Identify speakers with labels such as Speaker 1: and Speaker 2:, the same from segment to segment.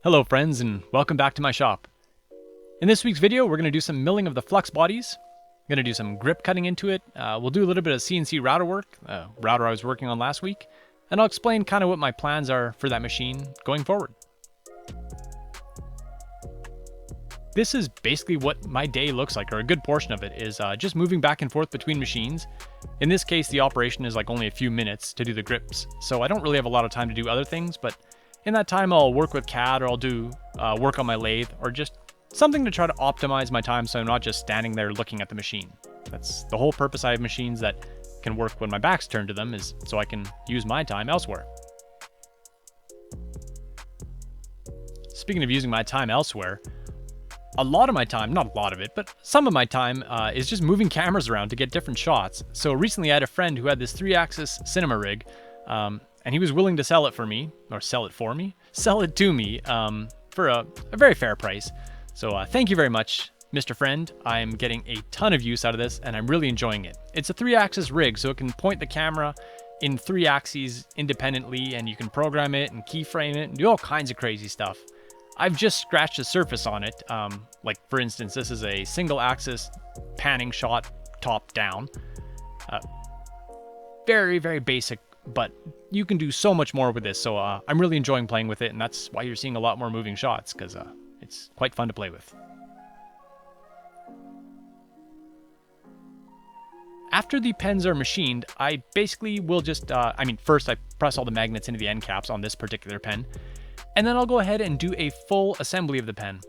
Speaker 1: Hello friends and welcome back to my shop. In this week's video we're going to do some milling of the flux bodies. I'm going to do some grip cutting into it. We'll do a little bit of CNC router work, router I was working on last week, and I'll explain kind of what my plans are for that machine going forward. This is basically what my day looks like, or a good portion of it is just moving back and forth between machines. In this case the operation is like only a few minutes to do the grips, so I don't really have a lot of time to do other things, but in that time, I'll work with CAD, or I'll do work on my lathe, or just something to try to optimize my time so I'm not just standing there looking at the machine. That's the whole purpose. I have machines that can work when my back's turned to them, is so I can use my time elsewhere. Speaking of using my time elsewhere, a lot of my time, not a lot of it, but some of my time is just moving cameras around to get different shots. So recently I had a friend who had this 3-axis cinema rig, and he was willing to sell it for me, or sell it to me, for a very fair price. So thank you very much, Mr. Friend. I'm getting a ton of use out of this, and I'm really enjoying it. It's a 3-axis rig, so it can point the camera in 3 axes independently, and you can program it and keyframe it and do all kinds of crazy stuff. I've just scratched the surface on it. Like for instance, this is a single axis panning shot top down. Very, very basic, but you can do so much more with this, so I'm really enjoying playing with it, and that's why you're seeing a lot more moving shots, because it's quite fun to play with. After the pens are machined, I basically will just, first I press all the magnets into the end caps on this particular pen, and then I'll go ahead and do a full assembly of the pen.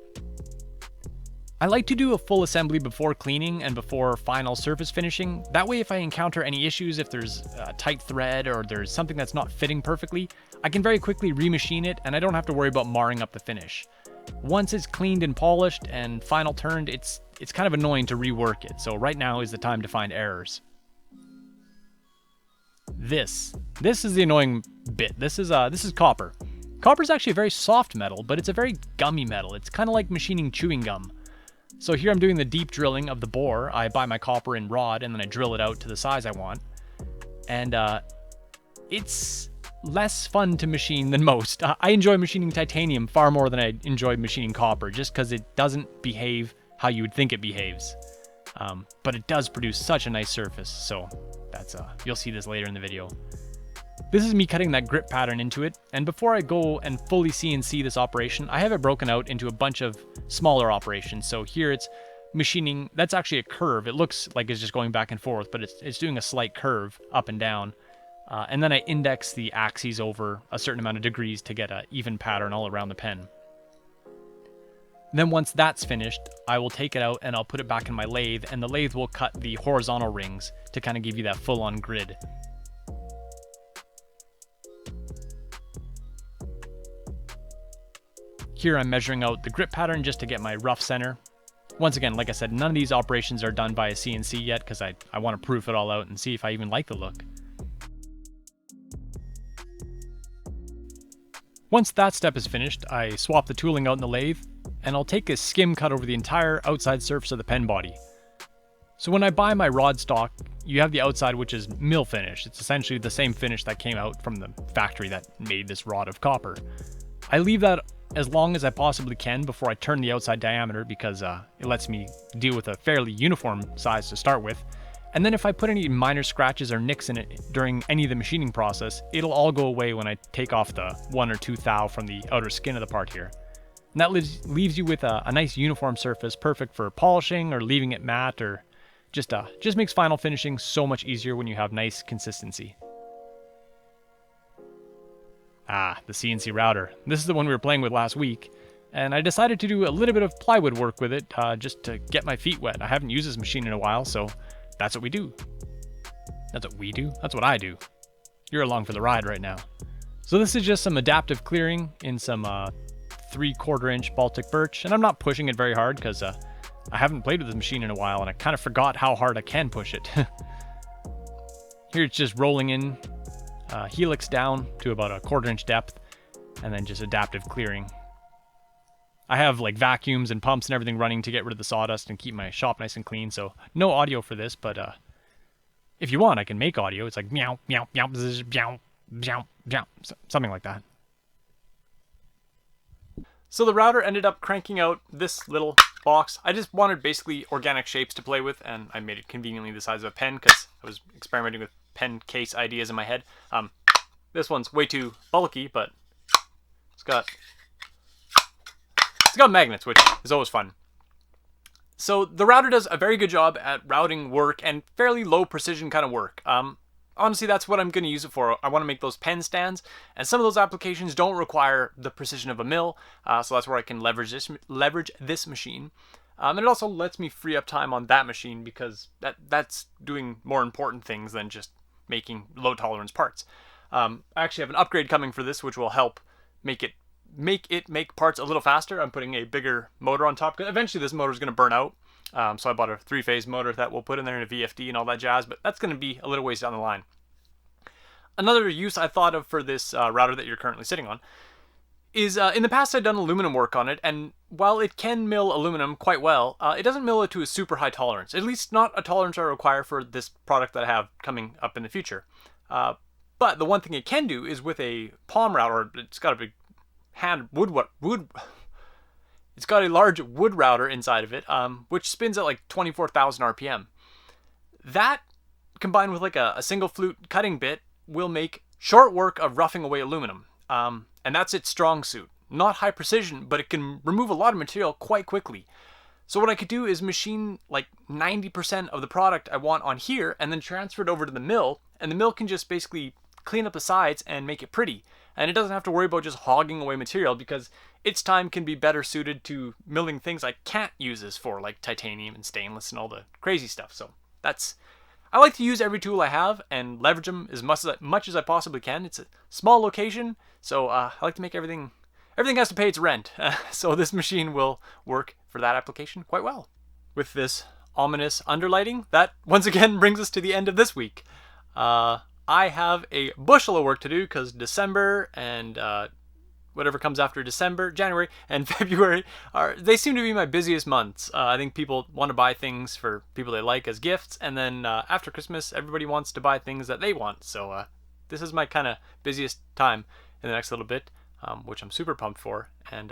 Speaker 1: I like to do a full assembly before cleaning and before final surface finishing. That way if I encounter any issues, if there's a tight thread or there's something that's not fitting perfectly, I can very quickly remachine it and I don't have to worry about marring up the finish. Once it's cleaned and polished and final turned, it's kind of annoying to rework it, so right now is the time to find errors. This is the annoying bit. This is copper. Copper is actually a very soft metal, but it's a very gummy metal. It's kind of like machining chewing gum. So here I'm doing the deep drilling of the bore. I buy my copper in rod and then I drill it out to the size I want. And it's less fun to machine than most. I enjoy machining titanium far more than I enjoy machining copper, just because it doesn't behave how you would think it behaves. But it does produce such a nice surface, so that's you'll see this later in the video. This is me cutting that grip pattern into it, and before I go and fully CNC this operation, I have it broken out into a bunch of smaller operations. So here it's machining, that's actually a curve. It looks like it's just going back and forth, but it's doing a slight curve up and down. And then I index the axes over a certain amount of degrees to get an even pattern all around the pen. Then once that's finished, I will take it out and I'll put it back in my lathe, and the lathe will cut the horizontal rings to kind of give you that full-on grid. Here I'm measuring out the grip pattern just to get my rough center. Once again, like I said, none of these operations are done by a CNC yet because I want to proof it all out and see if I even like the look. Once that step is finished, I swap the tooling out in the lathe, and I'll take a skim cut over the entire outside surface of the pen body. So when I buy my rod stock, you have the outside, which is mill finish. It's essentially the same finish that came out from the factory that made this rod of copper. I leave that as long as I possibly can before I turn the outside diameter, because it lets me deal with a fairly uniform size to start with. And then if I put any minor scratches or nicks in it during any of the machining process, it'll all go away when I take off the 1 or 2 thou from the outer skin of the part here. And that leaves you with a nice uniform surface, perfect for polishing or leaving it matte, or just makes final finishing so much easier when you have nice consistency. The CNC router. This is the one we were playing with last week, and I decided to do a little bit of plywood work with it just to get my feet wet. I haven't used this machine in a while, so that's what we do. That's what we do? That's what I do. You're along for the ride right now. So this is just some adaptive clearing in some 3/4 inch Baltic birch, and I'm not pushing it very hard because I haven't played with this machine in a while, and I kind of forgot how hard I can push it. Here it's just rolling in helix down to about a 1/4 inch depth, and then just adaptive clearing. I have like vacuums and pumps and everything running to get rid of the sawdust and keep my shop nice and clean, so no audio for this, but if you want I can make audio. It's like meow meow meow meow meow meow, something like that. So the router ended up cranking out this little box. I just wanted basically organic shapes to play with, and I made it conveniently the size of a pen because I was experimenting with pen case ideas in my head. This one's way too bulky, but it's got magnets, which is always fun. So the router does a very good job at routing work and fairly low precision kind of work. Honestly, that's what I'm going to use it for. I want to make those pen stands, and some of those applications don't require the precision of a mill, so that's where I can leverage this machine. And it also lets me free up time on that machine because that's doing more important things than just making low tolerance parts. I actually have an upgrade coming for this, which will help make parts a little faster. I'm putting a bigger motor on top. Eventually, this motor is going to burn out. So I bought a 3-phase motor that we'll put in there in a VFD and all that jazz, but that's going to be a little ways down the line. Another use I thought of for this router that you're currently sitting on is in the past I've done aluminum work on it, and while it can mill aluminum quite well, it doesn't mill it to a super high tolerance, at least not a tolerance I require for this product that I have coming up in the future. But the one thing it can do is with a palm router, it's got a big it's got a large wood router inside of it, which spins at like 24,000 RPM. That, combined with like a single flute cutting bit, will make short work of roughing away aluminum. And that's its strong suit. Not high precision, but it can remove a lot of material quite quickly. So what I could do is machine like 90% of the product I want on here and then transfer it over to the mill, and the mill can just basically clean up the sides and make it pretty. And it doesn't have to worry about just hogging away material because its time can be better suited to milling things I can't use this for, like titanium and stainless and all the crazy stuff. So I like to use every tool I have and leverage them as much as I possibly can. It's a small location, so I like to make everything has to pay its rent. So this machine will work for that application quite well. With this ominous underlighting, that once again brings us to the end of this week. I have a bushel of work to do because December and whatever comes after December, January and February, they seem to be my busiest months. I think people want to buy things for people they like as gifts, and then after Christmas, everybody wants to buy things that they want. So this is my kind of busiest time in the next little bit, which I'm super pumped for. And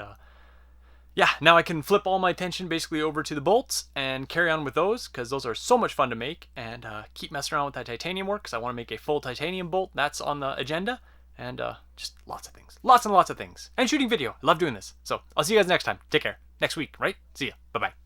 Speaker 1: yeah, now I can flip all my attention basically over to the bolts and carry on with those because those are so much fun to make, and keep messing around with that titanium work because I want to make a full titanium bolt. That's on the agenda, and just lots of things. Lots and lots of things. And shooting video. I love doing this. So I'll see you guys next time. Take care. Next week, right? See ya. Bye-bye.